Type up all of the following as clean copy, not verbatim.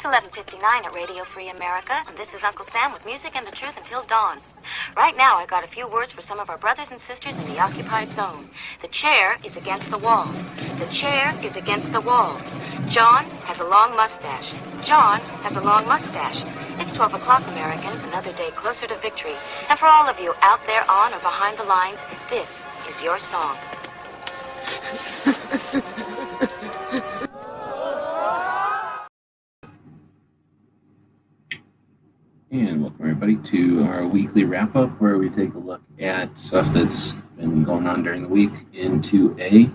11:59 at Radio Free America, and this is Uncle Sam with music and the truth until dawn. Right now, I got a few words for some of our brothers and sisters in the occupied zone. The chair is against the wall. The chair is against the wall. John has a long mustache. John has a long mustache. It's 12 o'clock, Americans, another day closer to victory. And for all of you out there on or behind the lines, this is your song. And welcome everybody to our weekly wrap-up where we take a look at stuff that's been going on during the week in 2A.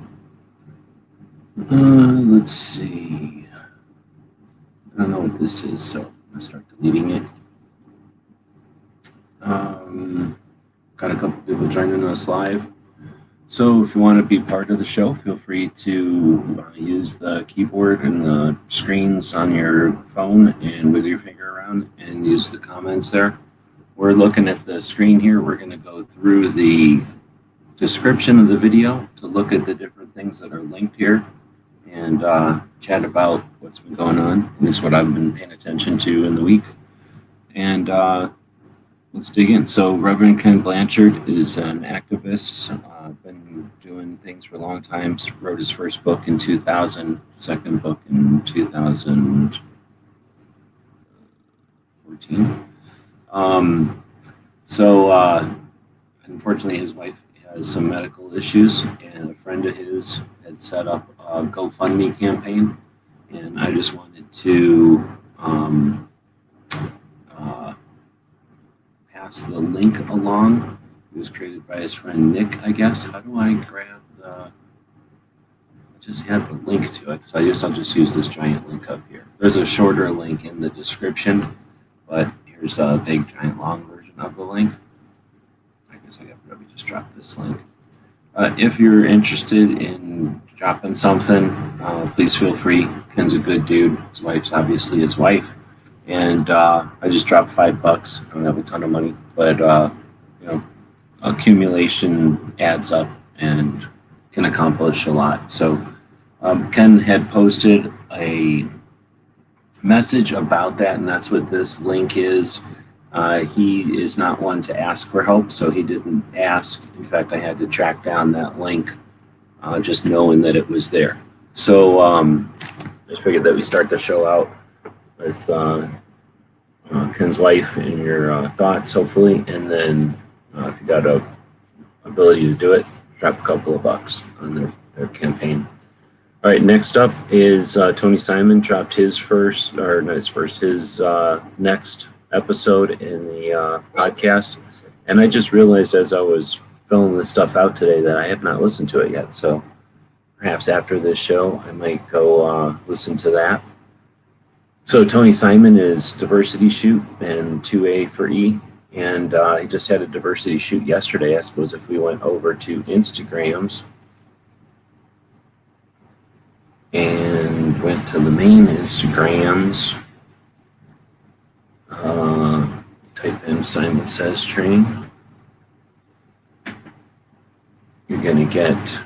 Let's see. I don't know what this is, so I'm going to start deleting it. Got a couple people joining us live. So if you want to be part of the show, feel free to use the keyboard and the screens on your phone and wiggle your finger around and use the comments there. We're looking at the screen here. We're going to go through the description of the video to look at the different things that are linked here and chat about what's been going on. And this is what I've been paying attention to in the week. And let's dig in. So Reverend Kenn Blanchard is an activist. Been doing things for a long time. Wrote his first book in 2000, second book in 2014. Unfortunately, his wife has some medical issues, and a friend of his had set up a GoFundMe campaign, and I just wanted to pass the link along. It was created by his friend Nick, I guess. How do I grab I just had the link to it, so I guess I'll just use this giant link up here. There's a shorter link in the description, but here's a big, giant, long version of the link. I guess I could probably just drop this link. If you're interested in dropping something, please feel free. Ken's a good dude. His wife's obviously his wife. And I just dropped $5. I don't have a ton of money, but accumulation adds up and can accomplish a lot. So Kenn had posted a message about that, and that's what this link is. He is not one to ask for help, so he didn't ask. In fact, I had to track down that link just knowing that it was there. So I just figured that we start the show out with Kenn's wife and your thoughts, hopefully, and then if you got a ability to do it, drop a couple of bucks on their campaign. All right, next up is Tony Simon dropped his next episode in the podcast, and I just realized as I was filling this stuff out today that I have not listened to it yet. So perhaps after this show, I might go listen to that. So Tony Simon is Diversity Shoot and 2A for E. And he just had a diversity shoot yesterday. I suppose if we went over to Instagrams and went to the main Instagrams, type in SimonSaysTrain, you're going to get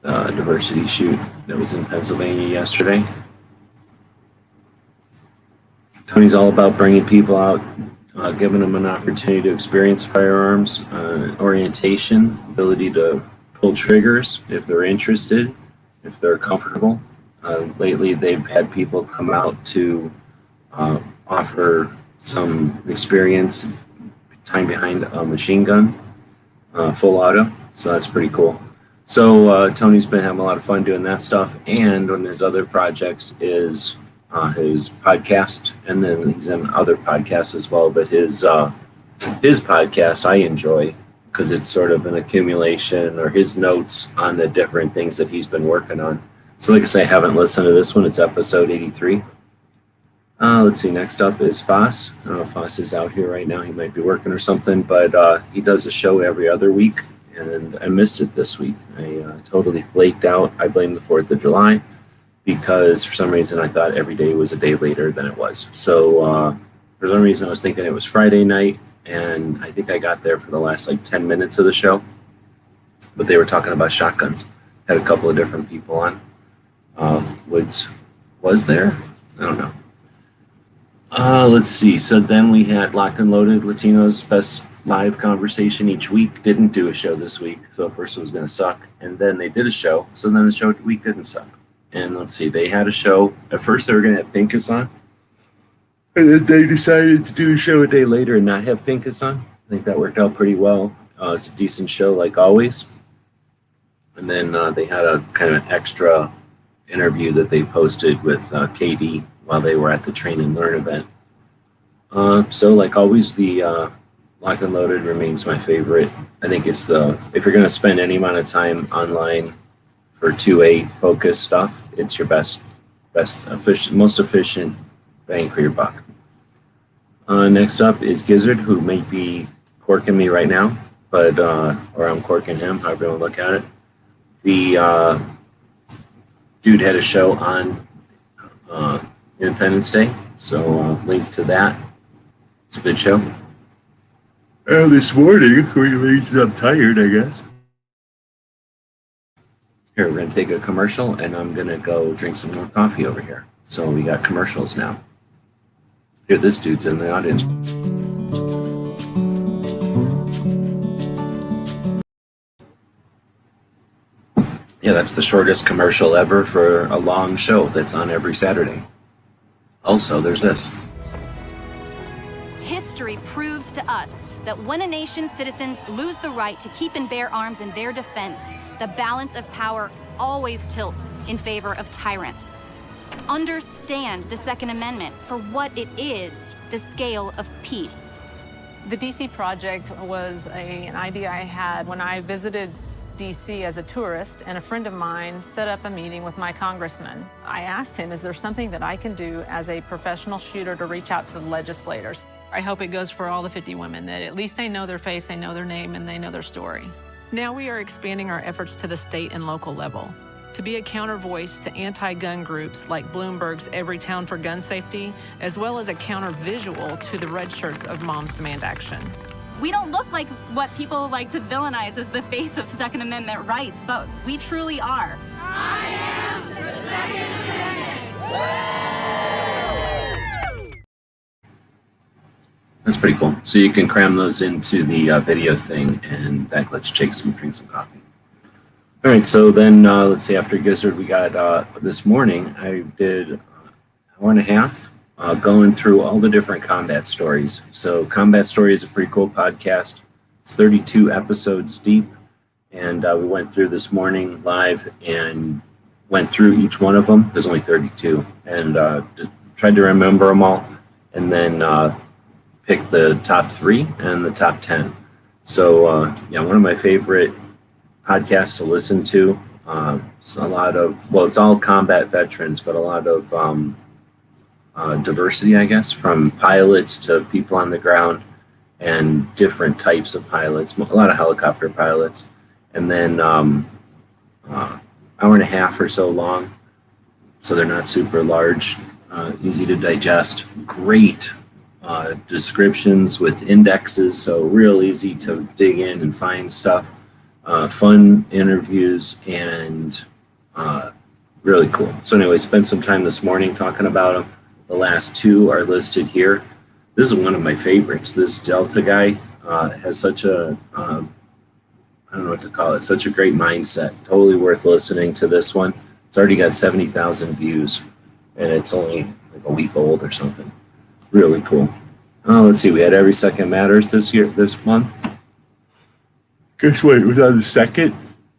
the diversity shoot that was in Pennsylvania yesterday. Tony's all about bringing people out, giving them an opportunity to experience firearms, orientation, ability to pull triggers if they're interested, if they're comfortable. Lately, they've had people come out to offer some experience, time behind a machine gun, full auto, so that's pretty cool. So Tony's been having a lot of fun doing that stuff, and one of his other projects is his podcast, and then he's in other podcasts as well. But his podcast I enjoy because it's sort of an accumulation or his notes on the different things that he's been working on. So like I say, I haven't listened to this one. It's episode 83. Let's see, next up is Faas. I don't know if Faas is out here right now. He might be working or something, but he does a show every other week, and I missed it this week. I totally flaked out. I blame the 4th of July. Because for some reason I thought every day was a day later than it was. So for some reason I was thinking it was Friday night, and I think I got there for the last 10 minutes of the show. But they were talking about shotguns. Had a couple of different people on. Woods was there. I don't know. Let's see. So then we had Locked and Loaded, Latinos best live conversation each week. Didn't do a show this week, so at first it was going to suck, and then they did a show. So then the show week didn't suck. And let's see, they had a show. At first they were going to have Pincus on, and then they decided to do the show a day later and not have Pincus on. I think that worked out pretty well. It's a decent show, like always. And then they had a kind of extra interview that they posted with Katie while they were at the Train and Learn event. So like always, the Locked and Loaded remains my favorite. I think it's if you're going to spend any amount of time online for 2A focused stuff, it's your best efficient, most efficient bang for your buck. Next up is Gizzard, who may be corking me right now, but or I'm corking him, however you want to look at it. The dude had a show on Independence Day, so link to that. It's a good show. This morning, I'm tired, I guess. Here, we're going to take a commercial, and I'm going to go drink some more coffee over here. So we got commercials now. Here, this dude's in the audience. Yeah, that's the shortest commercial ever for a long show that's on every Saturday. Also, there's this. History proves to us that when a nation's citizens lose the right to keep and bear arms in their defense, the balance of power always tilts in favor of tyrants. Understand the Second Amendment for what it is, the scale of peace. The DC project was an idea I had when I visited DC as a tourist, and a friend of mine set up a meeting with my congressman. I asked him, is there something that I can do as a professional shooter to reach out to the legislators? I hope it goes for all the 50 women, that at least they know their face, they know their name, and they know their story. Now we are expanding our efforts to the state and local level to be a counter voice to anti-gun groups like Bloomberg's Every Town for Gun Safety, as well as a counter visual to the red shirts of Moms Demand Action. We don't look like what people like to villainize as the face of Second Amendment rights, but we truly are. I am the Second Amendment. That's pretty cool. So you can cram those into the video thing, and that lets you drink some coffee. All right, so then let's see, after Gizzard, we got this morning, I did an hour and a half going through all the different combat stories. So Combat Story is a pretty cool podcast. It's 32 episodes deep, and we went through this morning live and went through each one of them. There's only 32, and tried to remember them all, and then picked the top 3 and the top 10. So yeah, one of my favorite podcasts to listen to. It's a lot of, well, it's all combat veterans, but a lot of diversity, I guess, from pilots to people on the ground and different types of pilots, a lot of helicopter pilots. And then hour and a half or so long, so they're not super large, easy to digest, great descriptions with indexes, so real easy to dig in and find stuff, fun interviews, and really cool. So anyway, spent some time this morning talking about them. The last 2 are listed here. This is one of my favorites. This Delta guy has such a, I don't know what to call it, such a great mindset. Totally worth listening to this one. It's already got 70,000 views, and it's only like a week old or something. Really cool. Let's see, we had Every Second Matters this month. Guess what, it was on the 2nd.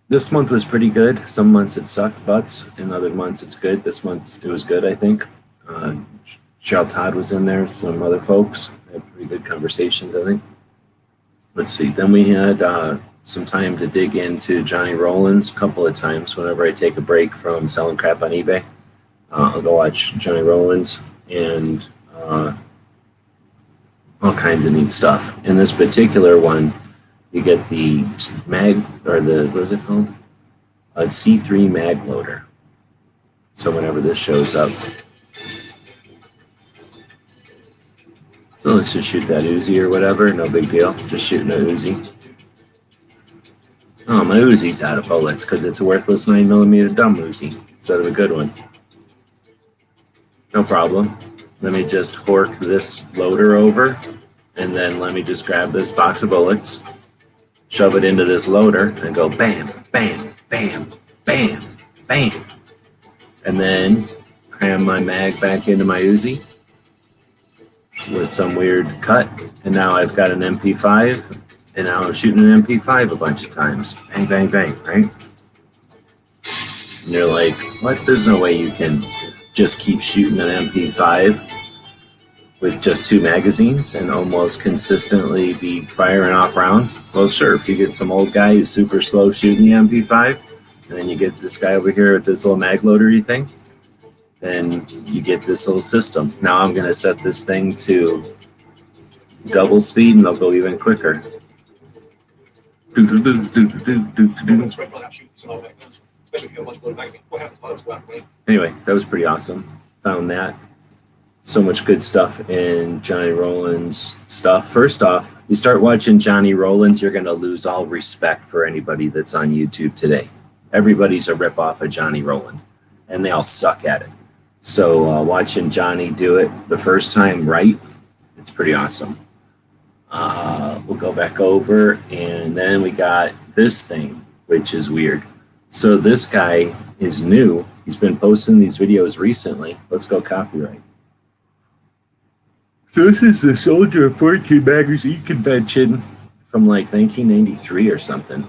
This month was pretty good. Some months it sucked butts, and other months it's good. This month it was good, I think. Cheryl Todd was in there, some other folks. We had pretty good conversations, I think. Let's see, then we had some time to dig into Johnny Rollins a couple of times. Whenever I take a break from selling crap on eBay, I'll go watch Johnny Rollins, and all kinds of neat stuff. In this particular one, you get the mag, or the, what is it called? A C3 mag loader. So whenever this shows up, so let's just shoot that Uzi or whatever, no big deal, just shooting a Uzi. Oh, my Uzi's out of bullets because it's a worthless 9mm dumb Uzi instead of a good one. No problem. let me just hork this loader over, and then let me just grab this box of bullets, shove it into this loader, and go bam, bam, bam, bam, bam. And then cram my mag back into my Uzi with some weird cut. And now I've got an MP5, and now I'm shooting an MP5 a bunch of times. Bang, bang, bang, right? And you're like, what? There's no way you can just keep shooting an MP5 with just 2 magazines and almost consistently be firing off rounds. Well, sure, if you get some old guy who's super slow shooting the MP5, and then you get this guy over here with this little mag loadery thing, then you get this little system. Now I'm going to set this thing to double speed, and they'll go even quicker. Anyway, that was pretty awesome. Found that. So much good stuff in Johnny Rollins stuff. First off, you start watching Johnny Rollins, you're going to lose all respect for anybody that's on YouTube today. Everybody's a ripoff of Johnny Rollins, and they all suck at it. So watching Johnny do it the first time right, it's pretty awesome. We'll go back over, and then we got this thing, which is weird. So this guy is new. He's been posting these videos recently. Let's go copyright. So this is the Soldier of Fortune magazine convention from like 1993 or something.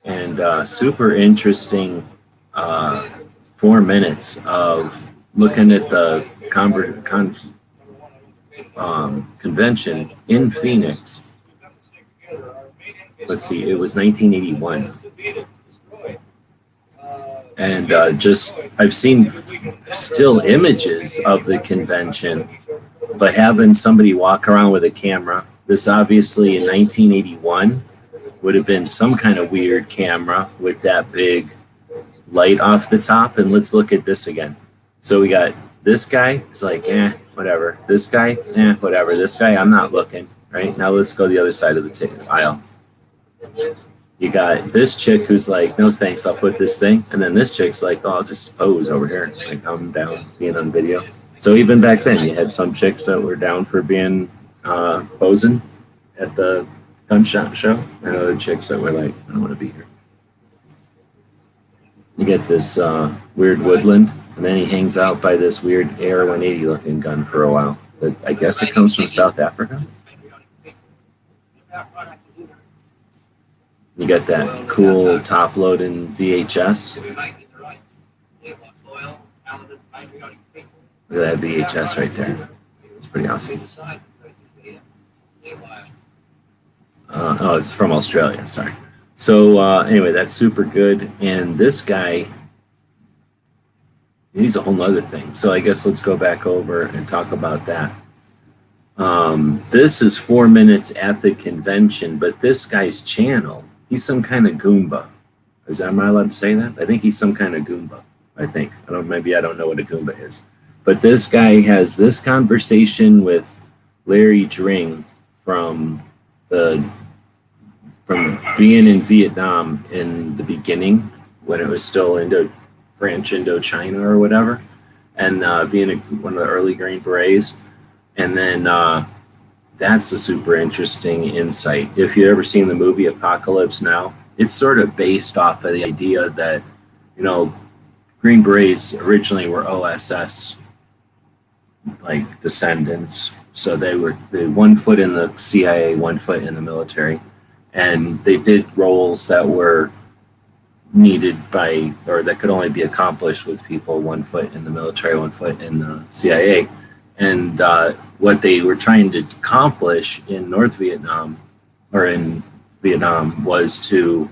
And super interesting 4 minutes of looking at the convention in Phoenix. Let's see, it was 1981. And I've seen still images of the convention, but having somebody walk around with a camera, this obviously in 1981 would have been some kind of weird camera with that big light off the top. And let's look at this again. So we got this guy, he's like, whatever. This guy, whatever. This guy, I'm not looking, right? Now let's go the other side of the aisle. You got this chick who's like, no thanks, I'll put this thing. And then this chick's like, oh, I'll just pose over here. Like, I'm down being on video. So even back then, you had some chicks that were down for being posing at the gunshot show, and other chicks that were like, I don't want to be here. You get this weird woodland, and then he hangs out by this weird AR-180 looking gun for a while. That I guess it comes from South Africa. You get that cool top-loading VHS. Look at that VHS right there. It's pretty awesome. Oh, it's from Australia, sorry. So anyway, that's super good. And this guy, he's a whole nother thing. So I guess let's go back over and talk about that. This is 4 minutes at the convention, but this guy's channel, he's some kind of Goomba. Am I allowed to say that? I think he's some kind of Goomba. I think. Maybe I don't know what a Goomba is. But this guy has this conversation with Larry Dring from being in Vietnam in the beginning when it was still French Indochina or whatever, and being one of the early Green Berets. And then that's a super interesting insight. If you've ever seen the movie Apocalypse Now, it's sort of based off of the idea that, Green Berets originally were OSS like descendants. So they were 1 foot in the CIA, 1 foot in the military. And they did roles that were needed or that could only be accomplished with people 1 foot in the military, 1 foot in the CIA. And what they were trying to accomplish in North Vietnam, or in Vietnam, was to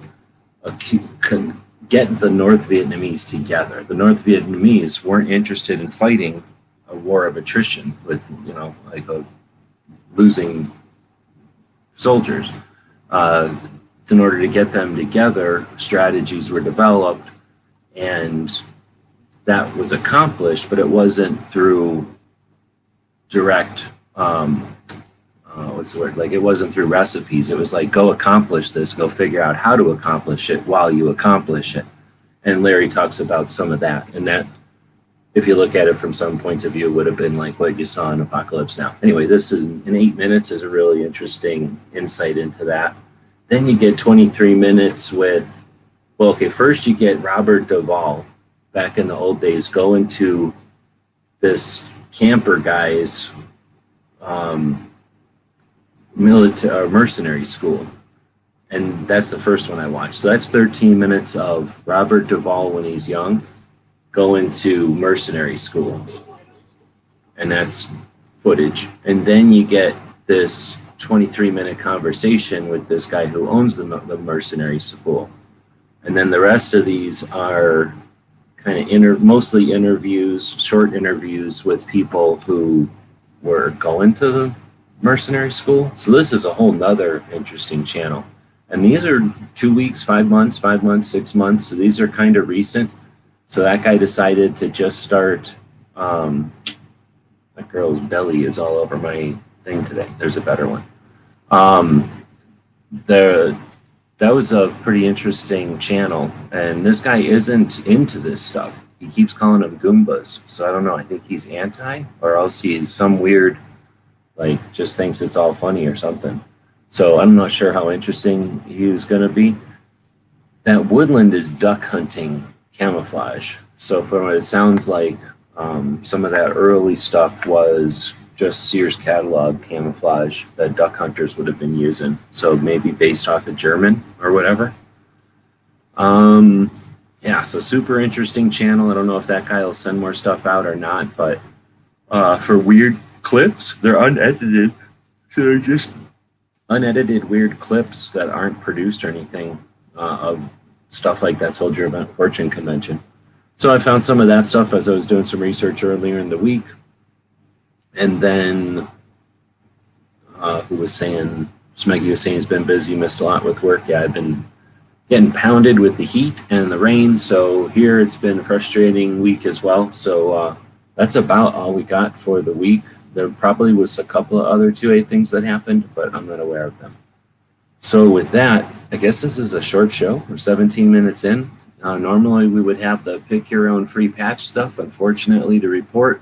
get the North Vietnamese together. The North Vietnamese weren't interested in fighting a war of attrition with, losing soldiers. In order to get them together, strategies were developed, and that was accomplished, but it wasn't through direct, it wasn't through recipes. It was like, go accomplish this, go figure out how to accomplish it while you accomplish it. And Larry talks about some of that, and that if you look at it from some points of view, it would have been like what you saw in Apocalypse Now. Anyway, this is in 8 minutes is a really interesting insight into that. Then you get 23 minutes with, well, okay, first you get Robert Duvall back in the old days going to this camper guy's mercenary school. And that's the first one I watched. So that's 13 minutes of Robert Duvall when he's young going to mercenary school. And that's footage. And then you get this 23-minute conversation with this guy who owns the mercenary school. And then the rest of these are kind of mostly interviews, short interviews with people who were going to the mercenary school. So this is a whole nother interesting channel. And these are 2 weeks, 5 months, 5 months, 6 months. So these are kind of recent. So that guy decided to just start, that girl's belly is all over my thing today. There's a better one. That was a pretty interesting channel. And this guy isn't into this stuff. He keeps calling them Goombas. So I don't know. I think he's anti, or else he's some weird, like, just thinks it's all funny or something. So I'm not sure how interesting he was going to be. That woodland is duck hunting camouflage. So from what it sounds like, some of that early stuff was just Sears catalog camouflage that duck hunters would have been using. So maybe based off of German or whatever. Yeah, so super interesting channel. I don't know if that guy will send more stuff out or not, but for weird clips, they're unedited. So they're just unedited weird clips that aren't produced or anything of stuff like that Soldier of Fortune convention. So I found some of that stuff as I was doing some research earlier in the week. And then who was saying, Smeggy was saying he's been busy, missed a lot with work. Yeah, I've been getting pounded with the heat and the rain. So here it's been a frustrating week as well. So that's about all we got for the week. There probably was a couple of other 2A things that happened, but I'm not aware of them. So with that, I guess this is a short show. We're 17 minutes in. Normally we would have the pick your own free patch stuff. Unfortunately, to report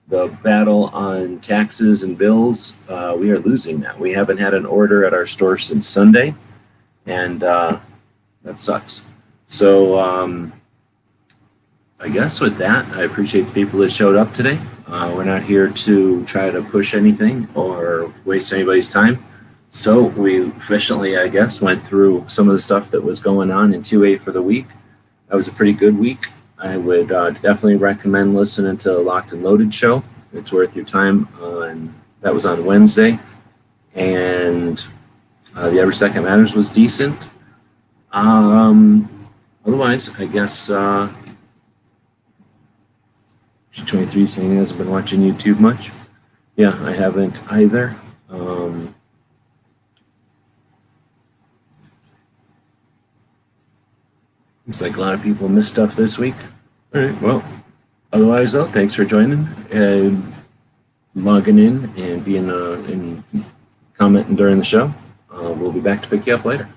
the battle on taxes and bills, we are losing that. We haven't had an order at our store since Sunday, and that sucks. So I guess with that, I appreciate the people that showed up today. We're not here to try to push anything or waste anybody's time. So we efficiently, I guess, went through some of the stuff that was going on in 2A for the week. That was a pretty good week. I would definitely recommend listening to the Locked and Loaded show. It's worth your time. That was on Wednesday. And the Every Second Matters was decent. Otherwise, I guess G23 saying he hasn't been watching YouTube much. Yeah, I haven't either. Looks like a lot of people missed stuff this week. All right, well, otherwise, though, thanks for joining and logging in and being and commenting during the show. We'll be back to pick you up later.